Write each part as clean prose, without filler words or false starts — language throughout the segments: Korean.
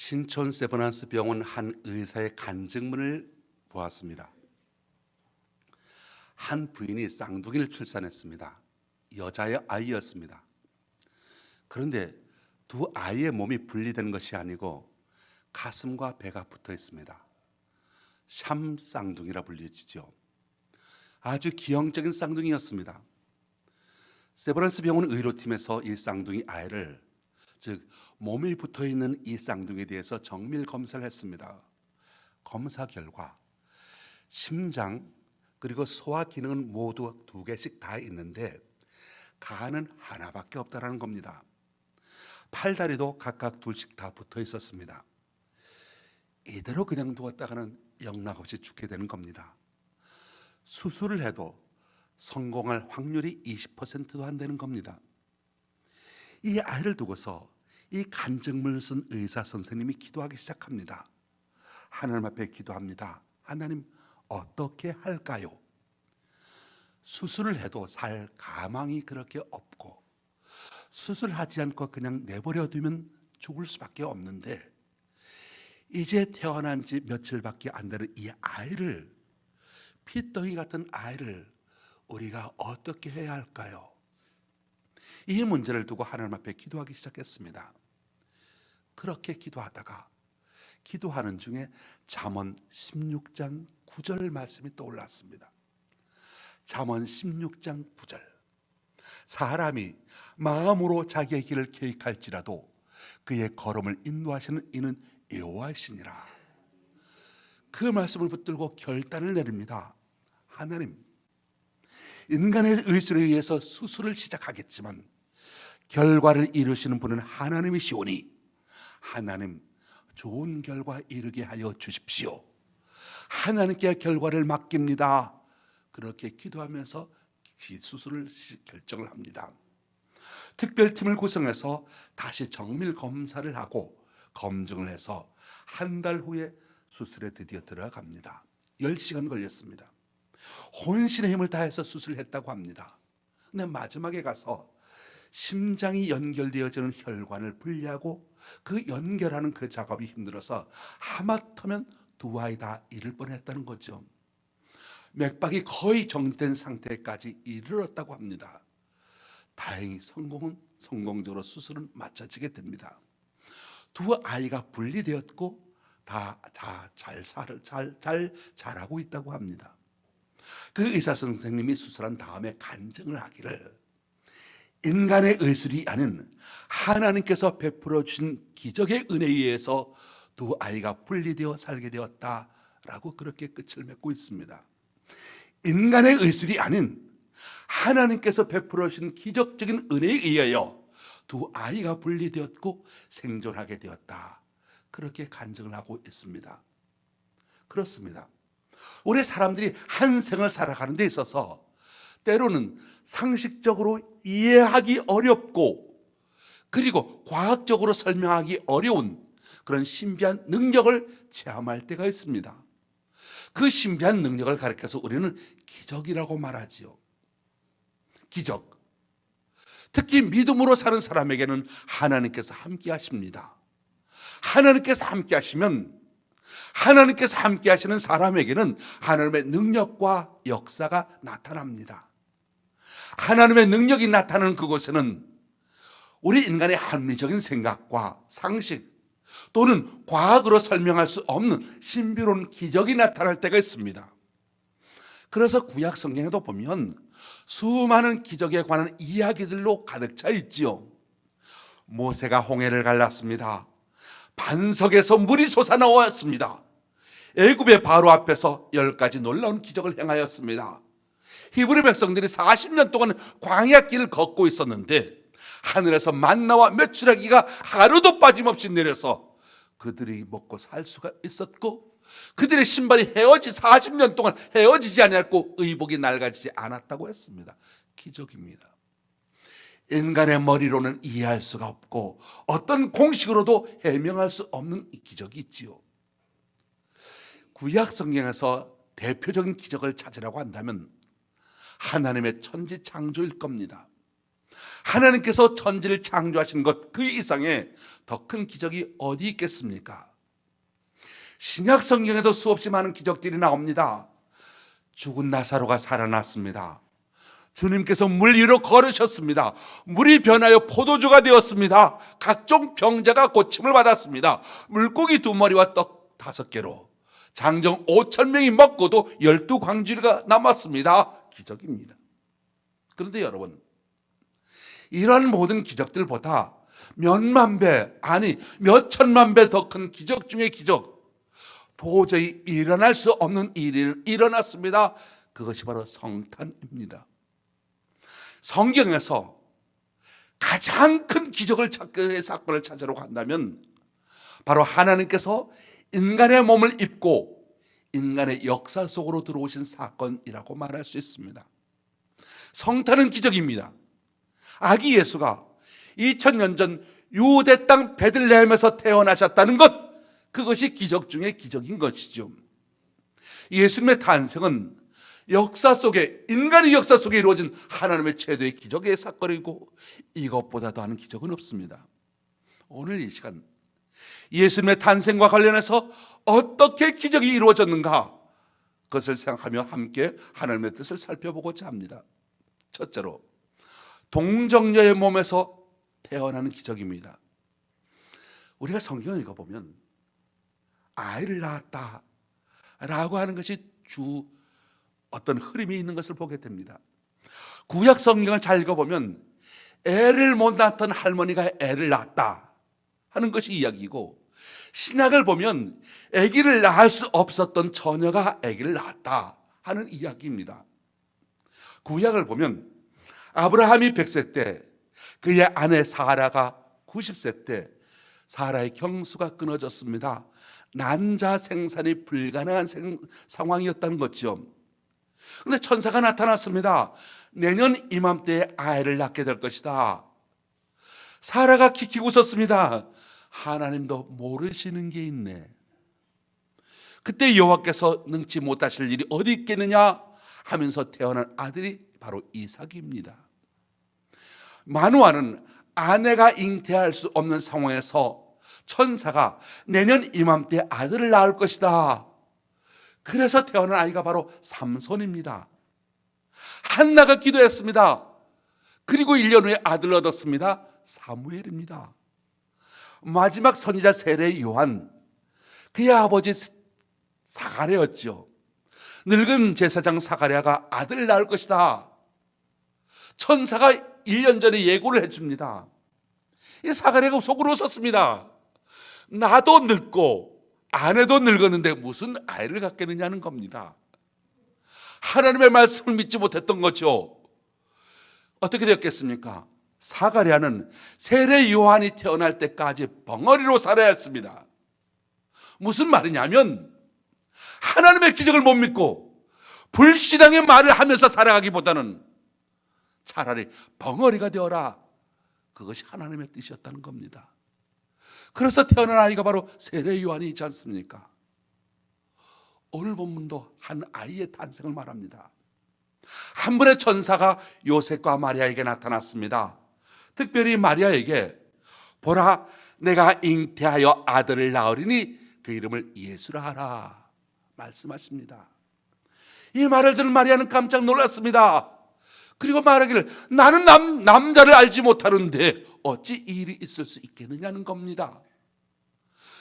신촌 세브란스 병원 한 의사의 간증문을 보았습니다. 한 부인이 쌍둥이를 출산했습니다. 여자의 아이였습니다. 그런데 두 아이의 몸이 분리된 것이 아니고 가슴과 배가 붙어 있습니다. 샴 쌍둥이라 불리지죠. 아주 기형적인 쌍둥이였습니다. 세브란스 병원 의료팀에서 이 쌍둥이 아이를, 즉 몸이 붙어 있는 이 쌍둥이에 대해서 정밀 검사를 했습니다. 검사 결과 심장 그리고 소화 기능은 모두 2개씩 다 있는데 간은 하나밖에 없다라는 겁니다. 팔다리도 각각 2씩 다 붙어 있었습니다. 이대로 그냥 두었다가는 영락없이 죽게 되는 겁니다. 수술을 해도 성공할 확률이 20%도 안 되는 겁니다. 이 아이를 두고서 이 간증문을 쓴 의사 선생님이 기도하기 시작합니다. 하나님 앞에 기도합니다. 하나님, 어떻게 할까요? 수술을 해도 살 가망이 그렇게 없고 수술하지 않고 그냥 내버려 두면 죽을 수밖에 없는데 이제 태어난 지 며칠밖에 안 되는 이 아이를, 피덩이 같은 아이를 우리가 어떻게 해야 할까요? 이 문제를 두고 하나님 앞에 기도하기 시작했습니다. 그렇게 기도하다가 기도하는 중에 잠언 16장 9절 말씀이 떠올랐습니다. 잠언 16장 9절. 사람이 마음으로 자기의 길을 계획할지라도 그의 걸음을 인도하시는 이는 여호와시니라. 그 말씀을 붙들고 결단을 내립니다. 하나님, 인간의 의술에 의해서 수술을 시작하겠지만 결과를 이루시는 분은 하나님이시오니 하나님, 좋은 결과 이루게 하여 주십시오. 하나님께 결과를 맡깁니다. 그렇게 기도하면서 수술을 결정을 합니다. 특별팀을 구성해서 다시 정밀 검사를 하고 검증을 해서 한 달 후에 수술에 드디어 들어갑니다. 10시간 걸렸습니다. 혼신의 힘을 다해서 수술을 했다고 합니다. 근데 마지막에 가서 심장이 연결되어지는 혈관을 분리하고 그 연결하는 그 작업이 힘들어서 하마터면 두 아이 다 잃을 뻔했다는 거죠. 맥박이 거의 정지된 상태까지 이르렀다고 합니다. 다행히 성공적으로 수술은 마쳐지게 됩니다. 두 아이가 분리되었고 다 잘 자라고 있다고 합니다. 그 의사 선생님이 수술한 다음에 간증을 하기를, 인간의 의술이 아닌 하나님께서 베풀어 주신 기적의 은혜에 의해서 두 아이가 분리되어 살게 되었다라고 그렇게 끝을 맺고 있습니다. 인간의 의술이 아닌 하나님께서 베풀어 주신 기적적인 은혜에 의하여 두 아이가 분리되었고 생존하게 되었다, 그렇게 간증을 하고 있습니다. 그렇습니다. 우리 사람들이 한 생을 살아가는 데 있어서 때로는 상식적으로 이해하기 어렵고 그리고 과학적으로 설명하기 어려운 그런 신비한 능력을 체험할 때가 있습니다. 그 신비한 능력을 가리켜서 우리는 기적이라고 말하지요. 기적. 특히 믿음으로 사는 사람에게는 하나님께서 함께 하십니다. 하나님께서 함께 하시면, 하나님께서 함께 하시는 사람에게는 하나님의 능력과 역사가 나타납니다. 하나님의 능력이 나타나는 그곳에는 우리 인간의 합리적인 생각과 상식 또는 과학으로 설명할 수 없는 신비로운 기적이 나타날 때가 있습니다. 그래서 구약 성경에도 보면 수많은 기적에 관한 이야기들로 가득 차 있지요. 모세가 홍해를 갈랐습니다. 반석에서 물이 솟아나왔습니다. 애굽의 바로 앞에서 10가지 놀라운 기적을 행하였습니다. 히브리 백성들이 40년 동안 광야 길을 걷고 있었는데 하늘에서 만나와 메추라기가 하루도 빠짐없이 내려서 그들이 먹고 살 수가 있었고, 그들의 신발이 40년 동안 헤어지지 않았고 의복이 낡아지지 않았다고 했습니다. 기적입니다. 인간의 머리로는 이해할 수가 없고 어떤 공식으로도 해명할 수 없는 기적이 있지요. 구약 성경에서 대표적인 기적을 찾으라고 한다면 하나님의 천지 창조일 겁니다. 하나님께서 천지를 창조하신 것 그 이상의 더 큰 기적이 어디 있겠습니까? 신약 성경에도 수없이 많은 기적들이 나옵니다. 죽은 나사로가 살아났습니다. 주님께서 물 위로 걸으셨습니다. 물이 변하여 포도주가 되었습니다. 각종 병자가 고침을 받았습니다. 물고기 2마리와 떡 5개로 장정 5,000명이 먹고도 12광주리가 남았습니다. 기적입니다. 그런데 여러분, 이러한 모든 기적들보다 몇만 배, 아니 몇천만 배 더 큰 기적 중의 기적, 도저히 일어날 수 없는 일이 일어났습니다. 그것이 바로 성탄입니다. 성경에서 가장 큰 기적을 사건을 찾으러 간다면 바로 하나님께서 인간의 몸을 입고 인간의 역사 속으로 들어오신 사건이라고 말할 수 있습니다. 성탄은 기적입니다. 아기 예수가 2000년 전 유대 땅 베들레헴에서 태어나셨다는 것, 그것이 기적 중의 기적인 것이죠. 예수님의 탄생은 역사 속에, 인간의 역사 속에 이루어진 하나님의 최대의 기적의 사건이고 이것보다 더하는 기적은 없습니다. 오늘 이 시간 예수님의 탄생과 관련해서 어떻게 기적이 이루어졌는가, 그것을 생각하며 함께 하나님의 뜻을 살펴보고자 합니다. 첫째로, 동정녀의 몸에서 태어나는 기적입니다. 우리가 성경을 읽어보면 아이를 낳았다 라고 하는 것이 어떤 흐름이 있는 것을 보게 됩니다. 구약 성경을 잘 읽어보면 애를 못 낳았던 할머니가 애를 낳았다 하는 것이 이야기이고, 신약을 보면 아기를 낳을 수 없었던 처녀가 아기를 낳았다 하는 이야기입니다. 구약을 보면 아브라함이 100세 때 그의 아내 사라가 90세 때 사라의 경수가 끊어졌습니다. 난자 생산이 불가능한 상황이었다는 거죠. 그런데 천사가 나타났습니다. 내년 이맘때에 아이를 낳게 될 것이다. 사라가 킥킥 웃었습니다. 하나님도 모르시는 게 있네. 그때 여호와께서 능치 못하실 일이 어디 있겠느냐 하면서 태어난 아들이 바로 이삭입니다. 마누아는 아내가 잉태할 수 없는 상황에서 천사가 내년 이맘때 아들을 낳을 것이다. 그래서 태어난 아이가 바로 삼손입니다. 한나가 기도했습니다. 그리고 1년 후에 아들을 얻었습니다. 사무엘입니다. 마지막 선지자 세례 요한, 그의 아버지 사가랴였죠. 늙은 제사장 사가랴가 아들을 낳을 것이다. 천사가 1년 전에 예고를 해줍니다. 이 사가랴가 속으로 웃었습니다. 나도 늙고 아내도 늙었는데 무슨 아이를 갖겠느냐는 겁니다. 하나님의 말씀을 믿지 못했던 거죠. 어떻게 되었겠습니까? 사가랴는 세례 요한이 태어날 때까지 벙어리로 살아야 했습니다. 무슨 말이냐면 하나님의 기적을 못 믿고 불신앙의 말을 하면서 살아가기보다는 차라리 벙어리가 되어라, 그것이 하나님의 뜻이었다는 겁니다. 그래서 태어난 아이가 바로 세례 요한이 있지 않습니까? 오늘 본문도 한 아이의 탄생을 말합니다. 한 분의 천사가 요셉과 마리아에게 나타났습니다. 특별히 마리아에게 보라, 내가 잉태하여 아들을 낳으리니 그 이름을 예수라 하라 말씀하십니다. 이 말을 들은 마리아는 깜짝 놀랐습니다. 그리고 말하기를 나는 남자를 알지 못하는데 어찌 이 일이 있을 수 있겠느냐는 겁니다.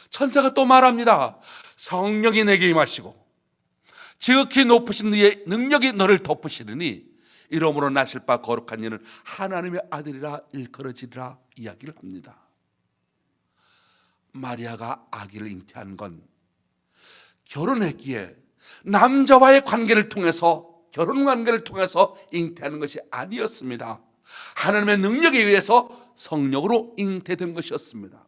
천사가 또 말합니다. 성령이 내게 임하시고 지극히 높으신 이의 능력이 너를 덮으시리니 이러므로 나실 바 거룩한 이는 하나님의 아들이라 일컬어지리라 이야기를 합니다. 마리아가 아기를 잉태한 건 결혼했기에 남자와의 관계를 통해서, 결혼 관계를 통해서 잉태하는 것이 아니었습니다. 하나님의 능력에 의해서 성령으로 잉태된 것이었습니다.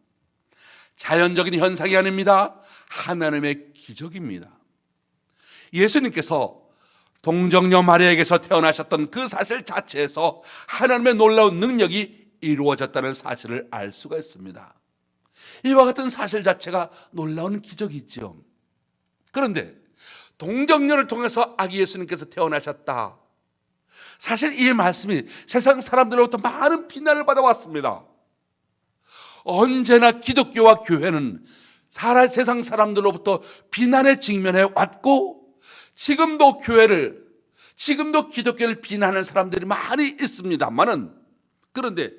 자연적인 현상이 아닙니다. 하나님의 기적입니다. 예수님께서 동정녀 마리아에게서 태어나셨던 그 사실 자체에서 하나님의 놀라운 능력이 이루어졌다는 사실을 알 수가 있습니다. 이와 같은 사실 자체가 놀라운 기적이죠. 그런데 동정녀를 통해서 아기 예수님께서 태어나셨다, 사실 이 말씀이 세상 사람들로부터 많은 비난을 받아왔습니다. 언제나 기독교와 교회는 세상 사람들로부터 비난에 직면해 왔고, 지금도 기독교를 비난하는 사람들이 많이 있습니다만은, 그런데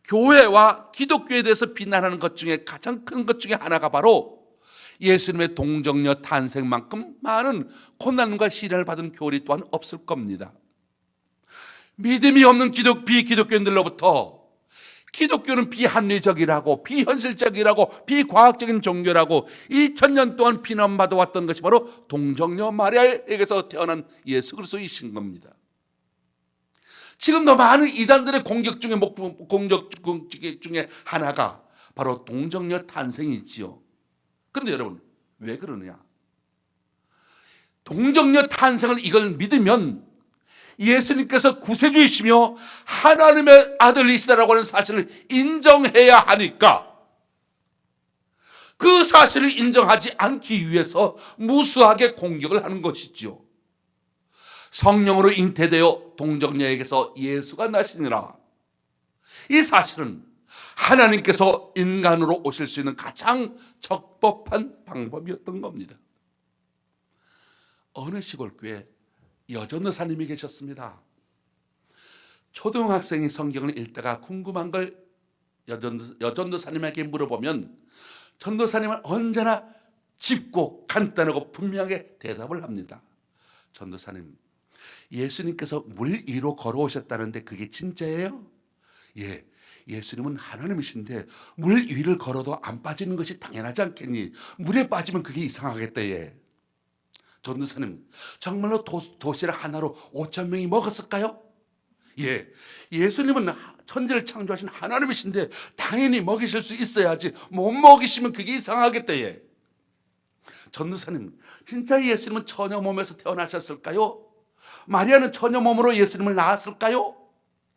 교회와 기독교에 대해서 비난하는 것 중에 가장 큰 것 중에 하나가 바로 예수님의 동정녀 탄생만큼 많은 고난과 시련을 받은 교리 또한 없을 겁니다. 믿음이 없는 비기독교인들로부터 기독교는 비합리적이라고, 비현실적이라고, 비과학적인 종교라고 2000년 동안 비난받아 왔던 것이 바로 동정녀 마리아에게서 태어난 예수 그리스도이신 겁니다. 지금도 많은 이단들의 공격 중에 하나가 바로 동정녀 탄생이지요. 그런데 여러분, 왜 그러느냐? 동정녀 탄생을 이걸 믿으면 예수님께서 구세주이시며 하나님의 아들이시다라고 하는 사실을 인정해야 하니까, 그 사실을 인정하지 않기 위해서 무수하게 공격을 하는 것이지요. 성령으로 잉태되어 동정녀에게서 예수가 나시니라. 이 사실은 하나님께서 인간으로 오실 수 있는 가장 적법한 방법이었던 겁니다. 어느 시골교회 여전도사님이 계셨습니다. 초등학생이 성경을 읽다가 궁금한 걸 여전도사님에게 물어보면 전도사님은 언제나 짚고 간단하고 분명하게 대답을 합니다. 전도사님, 예수님께서 물 위로 걸어오셨다는데 그게 진짜예요? 예, 예수님은 하나님이신데 물 위를 걸어도 안 빠지는 것이 당연하지 않겠니? 물에 빠지면 그게 이상하겠다. 예. 전도사님, 정말로 도시락 하나로 5,000명이 먹었을까요? 예, 예수님은 천지를 창조하신 하나님이신데 당연히 먹이실 수 있어야지, 못 먹이시면 그게 이상하겠다. 예. 전도사님, 진짜 예수님은 처녀 몸에서 태어나셨을까요? 마리아는 처녀 몸으로 예수님을 낳았을까요?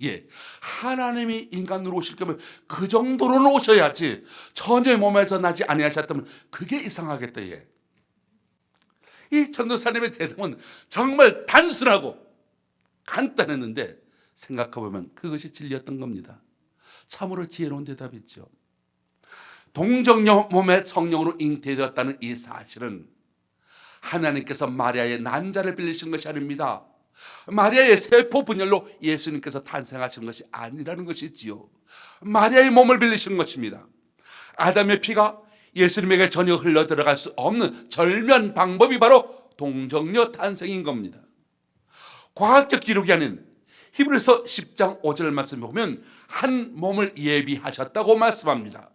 예, 하나님이 인간으로 오실 거면 그 정도로는 오셔야지, 처녀의 몸에서 나지 아니하셨다면 그게 이상하겠다. 예. 이 전도사님의 대답은 정말 단순하고 간단했는데 생각해보면 그것이 진리였던 겁니다. 참으로 지혜로운 대답이죠. 동정녀 몸에 성령으로 잉태되었다는 이 사실은 하나님께서 마리아의 난자를 빌리신 것이 아닙니다. 마리아의 세포 분열로 예수님께서 탄생하신 것이 아니라는 것이지요. 마리아의 몸을 빌리신 것입니다. 아담의 피가 예수님에게 전혀 흘러 들어갈 수 없는 절묘한 방법이 바로 동정녀 탄생인 겁니다. 과학적 기록이 아닌 히브리서 10장 5절 말씀을 보면 한 몸을 예비하셨다고 말씀합니다.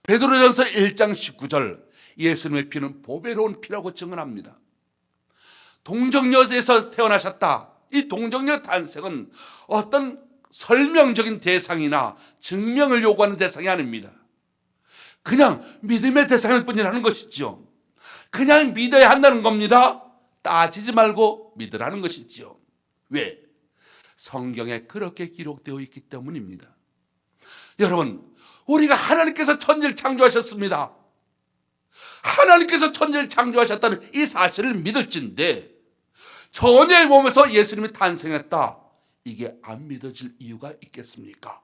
베드로전서 1장 19절, 예수님의 피는 보배로운 피라고 증언합니다. 동정녀에서 태어나셨다. 이 동정녀 탄생은 어떤 설명적인 대상이나 증명을 요구하는 대상이 아닙니다. 그냥 믿음의 대상일 뿐이라는 것이죠. 그냥 믿어야 한다는 겁니다. 따지지 말고 믿으라는 것이죠. 왜? 성경에 그렇게 기록되어 있기 때문입니다. 여러분, 우리가 하나님께서 천지를 창조하셨습니다. 하나님께서 천지를 창조하셨다는 이 사실을 믿을진데 처녀의 몸에서 예수님이 탄생했다, 이게 안 믿어질 이유가 있겠습니까?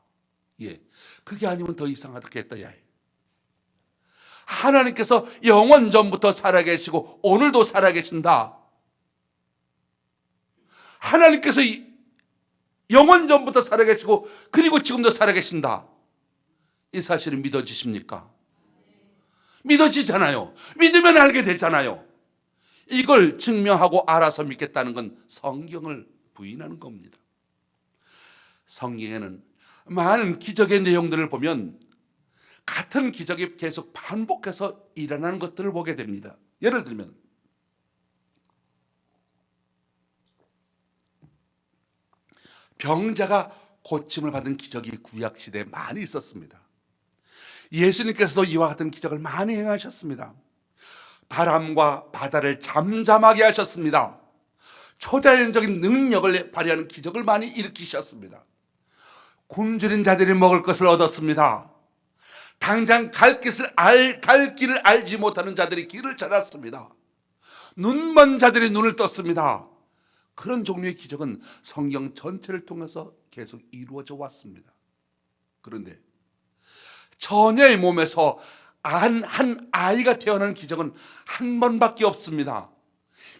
예, 그게 아니면 더 이상하겠다. 야, 하나님께서 영원 전부터 살아계시고 오늘도 살아계신다. 하나님께서 영원 전부터 살아계시고 그리고 지금도 살아계신다. 이 사실을 믿어지십니까? 믿어지잖아요. 믿으면 알게 되잖아요. 이걸 증명하고 알아서 믿겠다는 건 성경을 부인하는 겁니다. 성경에는 많은 기적의 내용들을 보면 같은 기적이 계속 반복해서 일어나는 것들을 보게 됩니다. 예를 들면 병자가 고침을 받은 기적이 구약시대에 많이 있었습니다. 예수님께서도 이와 같은 기적을 많이 행하셨습니다. 바람과 바다를 잠잠하게 하셨습니다. 초자연적인 능력을 발휘하는 기적을 많이 일으키셨습니다. 굶주린 자들이 먹을 것을 얻었습니다. 당장 갈 길을 알지 못하는 자들이 길을 찾았습니다. 눈먼 자들이 눈을 떴습니다. 그런 종류의 기적은 성경 전체를 통해서 계속 이루어져 왔습니다. 그런데 처녀의 몸에서 한 아이가 태어나는 기적은 한 번밖에 없습니다.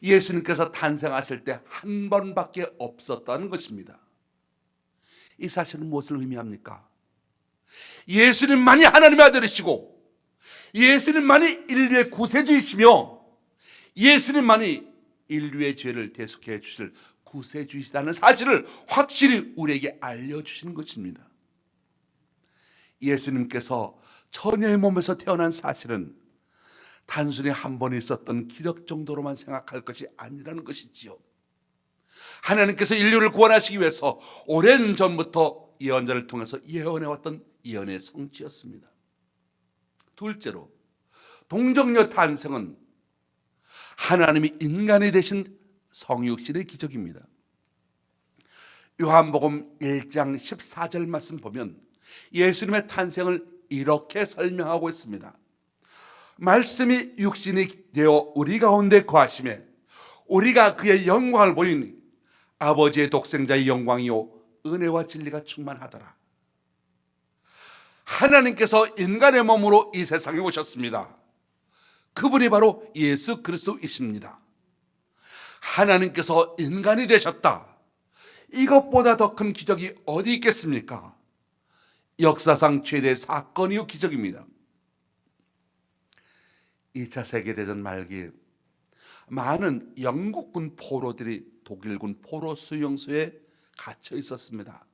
예수님께서 탄생하실 때 한 번밖에 없었다는 것입니다. 이 사실은 무엇을 의미합니까? 예수님만이 하나님의 아들이시고 예수님만이 인류의 구세주이시며 예수님만이 인류의 죄를 대속해 주실 구세주이시다는 사실을 확실히 우리에게 알려주시는 것입니다. 예수님께서 처녀의 몸에서 태어난 사실은 단순히 한 번 있었던 기적 정도로만 생각할 것이 아니라는 것이지요. 하나님께서 인류를 구원하시기 위해서 오랜 전부터 예언자를 통해서 예언해왔던 예언의 성취였습니다. 둘째로 동정녀 탄생은 하나님이 인간이 되신 성육신의 기적입니다. 요한복음 1장 14절 말씀 보면 예수님의 탄생을 이렇게 설명하고 있습니다. 말씀이 육신이 되어 우리 가운데 거하심에 우리가 그의 영광을 보이니 아버지의 독생자의 영광이요 은혜와 진리가 충만하더라. 하나님께서 인간의 몸으로 이 세상에 오셨습니다. 그분이 바로 예수 그리스도이십니다. 하나님께서 인간이 되셨다. 이것보다 더 큰 기적이 어디 있겠습니까? 역사상 최대의 사건이요 기적입니다. 2차 세계대전 말기 많은 영국군 포로들이 독일군 포로 수용소에 갇혀 있었습니다.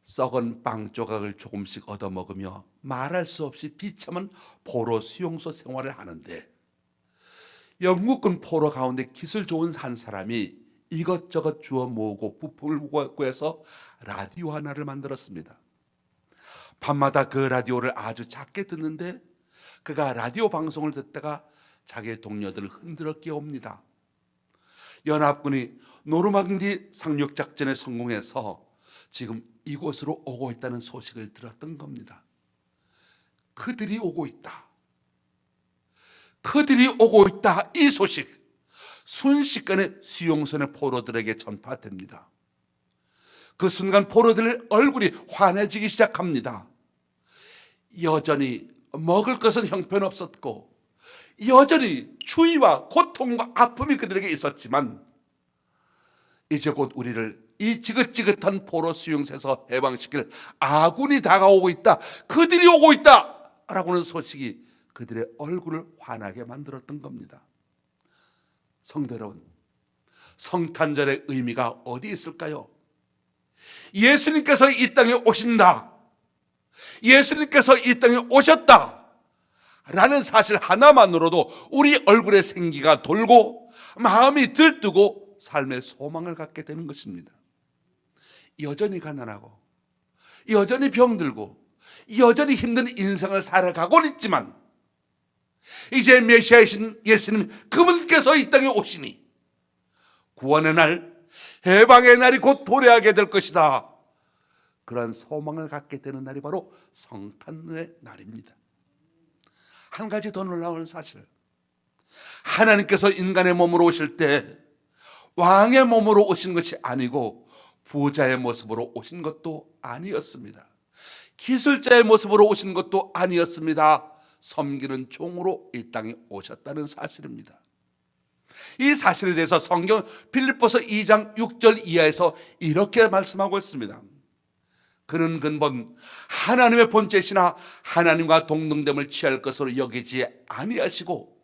썩은 빵 조각을 조금씩 얻어먹으며 말할 수 없이 비참한 포로 수용소 생활을 하는데 영국군 포로 가운데 기술 좋은 한 사람이 이것저것 주워 모으고 부품을 구해서 라디오 하나를 만들었습니다. 밤마다 그 라디오를 아주 작게 듣는데 그가 라디오 방송을 듣다가 자기의 동료들을 흔들어 깨웁니다. 연합군이 노르망디 상륙작전에 성공해서 지금 이곳으로 오고 있다는 소식을 들었던 겁니다. 그들이 오고 있다. 그들이 오고 있다. 이 소식 순식간에 수용소의 포로들에게 전파됩니다. 그 순간 포로들의 얼굴이 환해지기 시작합니다. 여전히 먹을 것은 형편없었고 여전히 추위와 고통과 아픔이 그들에게 있었지만 이제 곧 우리를 이 지긋지긋한 포로 수용소에서 해방시킬 아군이 다가오고 있다. 그들이 오고 있다 라고는 소식이 그들의 얼굴을 환하게 만들었던 겁니다. 성도 여러분, 성탄절의 의미가 어디 있을까요? 예수님께서 이 땅에 오신다. 예수님께서 이 땅에 오셨다 라는 사실 하나만으로도 우리 얼굴에 생기가 돌고 마음이 들뜨고 삶의 소망을 갖게 되는 것입니다. 여전히 가난하고 여전히 병들고 여전히 힘든 인생을 살아가고 있지만 이제 메시아이신 예수님 그분께서 이 땅에 오시니 구원의 날, 해방의 날이 곧 도래하게 될 것이다. 그러한 소망을 갖게 되는 날이 바로 성탄의 날입니다. 한 가지 더 놀라운 사실, 하나님께서 인간의 몸으로 오실 때 왕의 몸으로 오신 것이 아니고 부자의 모습으로 오신 것도 아니었습니다. 기술자의 모습으로 오신 것도 아니었습니다. 섬기는 종으로 이 땅에 오셨다는 사실입니다. 이 사실에 대해서 성경 빌립보서 2장 6절 이하에서 이렇게 말씀하고 있습니다. 그는 근본 하나님의 본체시나 하나님과 동등됨을 취할 것으로 여기지 아니하시고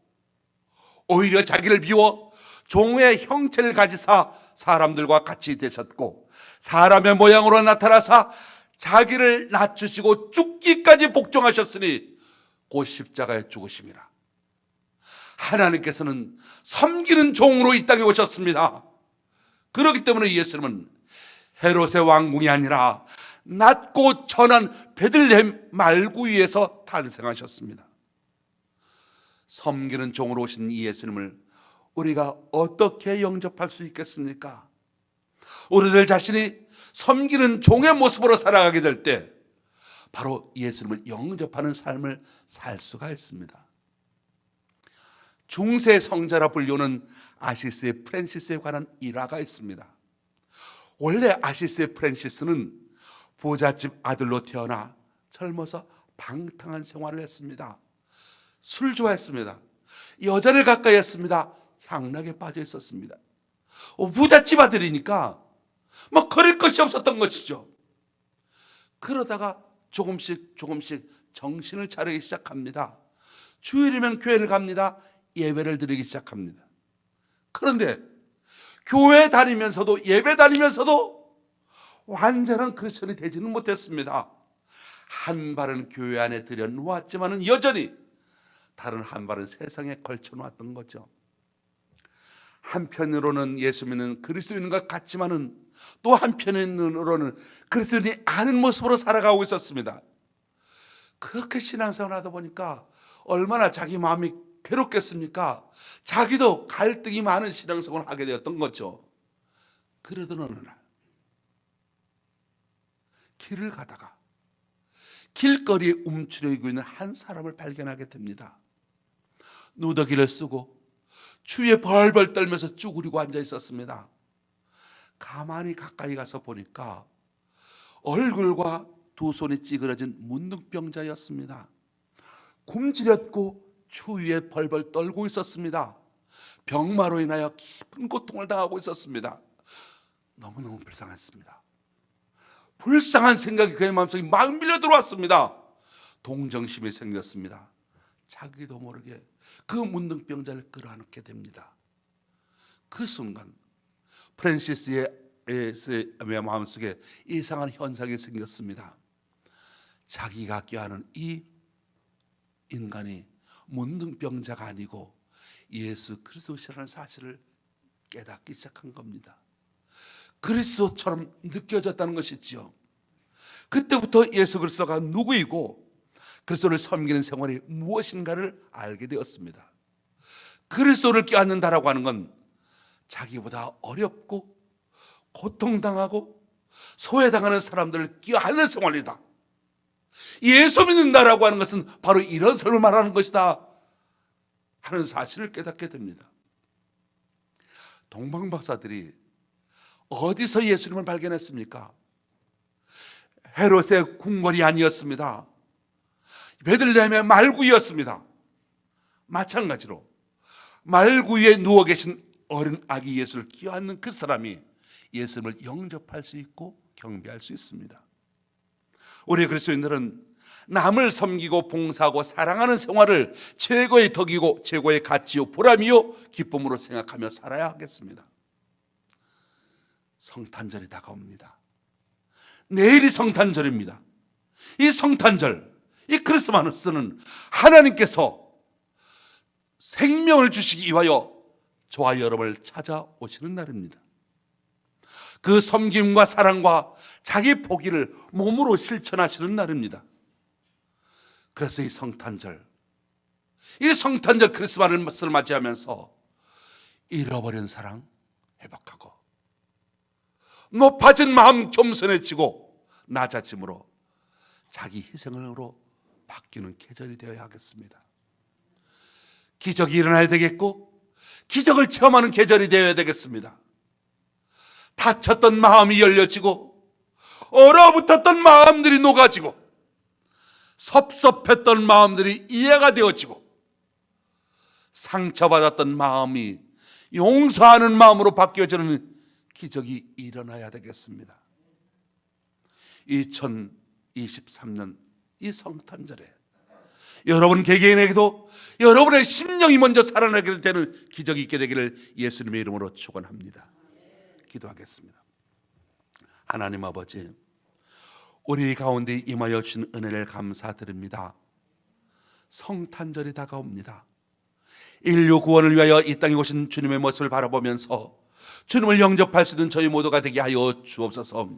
오히려 자기를 비워 종의 형체를 가지사 사람들과 같이 되셨고 사람의 모양으로 나타나사 자기를 낮추시고 죽기까지 복종하셨으니 곧 십자가에 죽으심이라. 하나님께서는 섬기는 종으로 이 땅에 오셨습니다. 그렇기 때문에 예수님은 헤롯의 왕궁이 아니라 낮고 천한 베들레헴 말구 위에서 탄생하셨습니다. 섬기는 종으로 오신 이 예수님을 우리가 어떻게 영접할 수 있겠습니까? 우리들 자신이 섬기는 종의 모습으로 살아가게 될 때 바로 예수님을 영접하는 삶을 살 수가 있습니다. 중세 성자라 불리우는 아시스의 프랜시스에 관한 일화가 있습니다. 원래 아시스의 프랜시스는 부잣집 아들로 태어나 젊어서 방탕한 생활을 했습니다. 술 좋아했습니다. 여자를 가까이 했습니다. 향락에 빠져 있었습니다. 부잣집 아들이니까 뭐 거릴 것이 없었던 것이죠. 그러다가 조금씩 정신을 차리기 시작합니다. 주일이면 교회를 갑니다. 예배를 드리기 시작합니다. 그런데 교회 다니면서도 예배 다니면서도 완전한 크리스천이 되지는 못했습니다. 한 발은 교회 안에 들여놓았지만은 여전히 다른 한 발은 세상에 걸쳐놓았던 거죠. 한편으로는 예수 믿는 그리스도인인 것 같지만은 또 한편으로는 그리스도인이 아닌 모습으로 살아가고 있었습니다. 그렇게 신앙생활을 하다 보니까 얼마나 자기 마음이 괴롭겠습니까? 자기도 갈등이 많은 신앙생활을 하게 되었던 거죠. 그러던 어느 날 길을 가다가 길거리에 움츠러들고 있는 한 사람을 발견하게 됩니다. 누더기를 쓰고 추위에 벌벌 떨면서 쭈그리고 앉아 있었습니다. 가만히 가까이 가서 보니까 얼굴과 두 손이 찌그러진 문둥병자였습니다. 굶주렸고 추위에 벌벌 떨고 있었습니다. 병마로 인하여 깊은 고통을 당하고 있었습니다. 너무너무 불쌍했습니다. 불쌍한 생각이 그의 마음속에 막 밀려 들어왔습니다. 동정심이 생겼습니다. 자기도 모르게 그 문둥병자를 끌어안게 됩니다. 그 순간 프랜시스의 마음속에 이상한 현상이 생겼습니다. 자기가 껴안은 이 인간이 문둥병자가 아니고 예수 그리스도시라는 사실을 깨닫기 시작한 겁니다. 그리스도처럼 느껴졌다는 것이지요. 그때부터 예수 그리스도가 누구이고 그리스도를 섬기는 생활이 무엇인가를 알게 되었습니다. 그리스도를 껴안는다라고 하는 건 자기보다 어렵고 고통당하고 소외당하는 사람들을 껴안는 생활이다. 예수 믿는다라고 하는 것은 바로 이런 삶을 말하는 것이다 하는 사실을 깨닫게 됩니다. 동방박사들이 어디서 예수님을 발견했습니까? 헤롯의 궁궐이 아니었습니다. 베들레헴의 말구이였습니다. 마찬가지로 말구이에 누워 계신 어린 아기 예수를 껴안는 그 사람이 예수님을 영접할 수 있고 경배할 수 있습니다. 우리 그리스도인들은 남을 섬기고 봉사하고 사랑하는 생활을 최고의 덕이고 최고의 가치요 보람이요 기쁨으로 생각하며 살아야 하겠습니다. 성탄절이 다가옵니다. 내일이 성탄절입니다. 이 성탄절, 이 크리스마스는 하나님께서 생명을 주시기 위하여 저와 여러분을 찾아오시는 날입니다. 그 섬김과 사랑과 자기 포기를 몸으로 실천하시는 날입니다. 그래서 이 성탄절 크리스마스를 맞이하면서 잃어버린 사랑 회복하고 높아진 마음 겸손해지고 낮아짐으로 자기 희생으로 바뀌는 계절이 되어야 하겠습니다. 기적이 일어나야 되겠고 기적을 체험하는 계절이 되어야 되겠습니다. 닫혔던 마음이 열려지고 얼어붙었던 마음들이 녹아지고 섭섭했던 마음들이 이해가 되어지고 상처받았던 마음이 용서하는 마음으로 바뀌어지는 기적이 일어나야 되겠습니다. 2023년 이 성탄절에 여러분 개개인에게도 여러분의 심령이 먼저 살아나게 되는 기적이 있게 되기를 예수님의 이름으로 축원합니다. 기도하겠습니다. 하나님 아버지, 우리 가운데 임하여 주신 은혜를 감사드립니다. 성탄절이 다가옵니다. 인류 구원을 위하여 이 땅에 오신 주님의 모습을 바라보면서 주님을 영접할 수 있는 저희 모두가 되게 하여 주옵소서.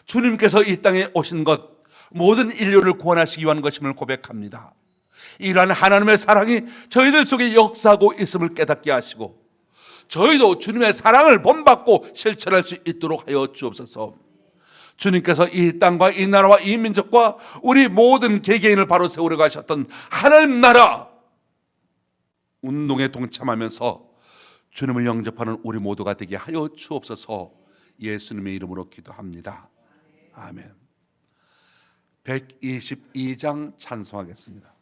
주님께서 이 땅에 오신 것, 모든 인류를 구원하시기 위한 것임을 고백합니다. 이러한 하나님의 사랑이 저희들 속에 역사하고 있음을 깨닫게 하시고 저희도 주님의 사랑을 본받고 실천할 수 있도록 하여 주옵소서. 주님께서 이 땅과 이 나라와 이 민족과 우리 모든 개개인을 바로 세우려고 하셨던 하나님 나라, 운동에 동참하면서 주님을 영접하는 우리 모두가 되게 하여 주옵소서. 예수님의 이름으로 기도합니다. 아멘. 122장 찬송하겠습니다.